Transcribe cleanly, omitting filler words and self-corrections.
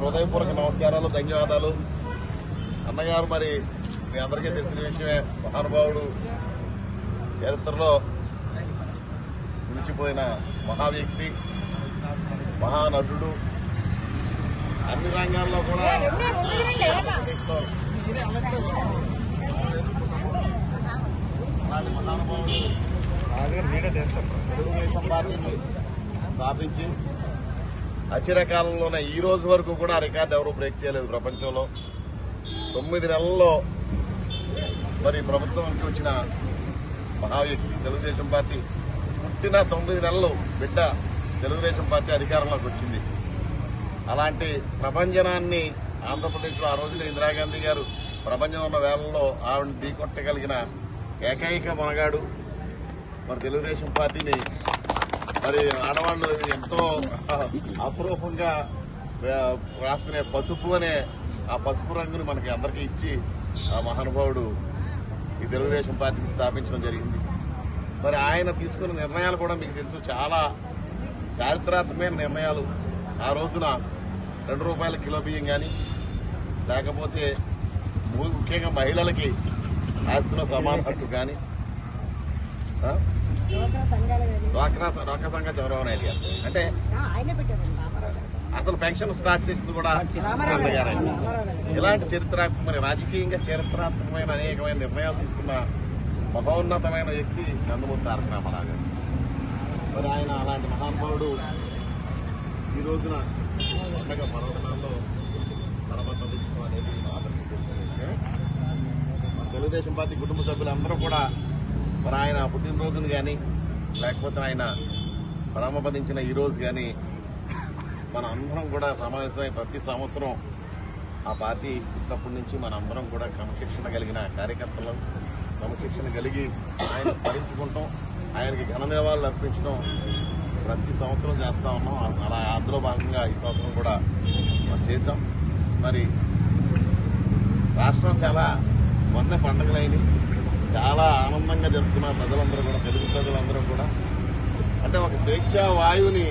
హృదయపూర్వక నమస్కారాలు, ధన్యవాదాలు. అన్నగారు మరి మీ అందరికీ తెలిసిన విషయమే, మహానుభావుడు, చరిత్రలో నిలిచిపోయిన మహా వ్యక్తి, మహానటుడు, అన్ని రంగాల్లో కూడా మహానుభావుడు తెలుగుదేశం పార్టీని స్థాపించి అచిరకాలంలోనే ఈ రోజు వరకు కూడా రికార్డు ఎవరూ బ్రేక్ చేయలేదు ప్రపంచంలో. 9 నెలల్లో మరి ప్రభుత్వానికి వచ్చిన మహావ్యక్తి, తెలుగుదేశం పార్టీ పుట్టిన 9 నెలలు బిడ్డ తెలుగుదేశం పార్టీ అధికారంలోకి వచ్చింది. అలాంటి ప్రభంజనాన్ని ఆంధ్రప్రదేశ్లో ఆ రోజున ఇందిరాగాంధీ గారు ప్రభంజనం ఉన్న వేళల్లో ఆవిడని ఢీకొట్టగలిగిన ఏకైక మనగాడు మరి తెలుగుదేశం పార్టీని మరి ఆడవాళ్లు ఎంతో అపురూపంగా రాసుకునే పసుపు అనే ఆ పసుపు రంగుని మనకి అందరికీ ఇచ్చి ఆ మహానుభావుడు ఈ తెలుగుదేశం పార్టీని స్థాపించడం జరిగింది. మరి ఆయన తీసుకున్న నిర్ణయాలు కూడా మీకు తెలుసు, చాలా చారిత్రాత్మకమైన నిర్ణయాలు. ఆ రోజున 2 రూపాయల కిలో బియ్యం కానీ, లేకపోతే ముఖ్యంగా మహిళలకి ఆస్తిలో సమాన హక్కు కానీ, డ్వాక్రా సంఘ చంద్రబాబు నాయుడు గారు అంటే అసలు పెన్షన్ స్టార్ట్ చేసింది కూడా గారు. ఇలాంటి చరిత్రాత్మకమైన, రాజకీయంగా చరిత్రాత్మకమైన అనేకమైన నిర్ణయాలు తీసుకున్న మహోన్నతమైన వ్యక్తి నందమూరి తారక రామారావు గారు. మరి ఆయన అలాంటి మహానుభావుడు ఈ రోజున పండగ పర్వదినాల్లో పరమపదించడం అనేది అందరికీ తెలిసిన విషయం. తెలుగుదేశం పార్టీ కుటుంబ సభ్యులందరూ కూడా మరి ఆయన పుట్టినరోజును కానీ, లేకపోతే ఆయన పరమపదించిన ఈ రోజు కానీ మన అందరం కూడా సమావేశమై ప్రతి సంవత్సరం ఆ పార్టీ పుట్టినప్పటి నుంచి మన అందరం కూడా క్రమశిక్షణ కలిగిన కార్యకర్తలు, క్రమశిక్షణ కలిగి ఆయన స్మరించుకుంటాం, ఆయనకి ఘన నివాళులు అర్పించడం ప్రతి సంవత్సరం చేస్తా ఉన్నాం. అలా అందులో భాగంగా ఈ సంవత్సరం కూడా మనం చేశాం. మరి రాష్ట్రం చాలా మొన్న పండుగలైనవి, చాలా ఆనందంగా జరుపుకున్నారు ప్రజలందరూ కూడా, తెలుగు ప్రజలందరూ కూడా. అంటే ఒక స్వేచ్ఛా వాయువుని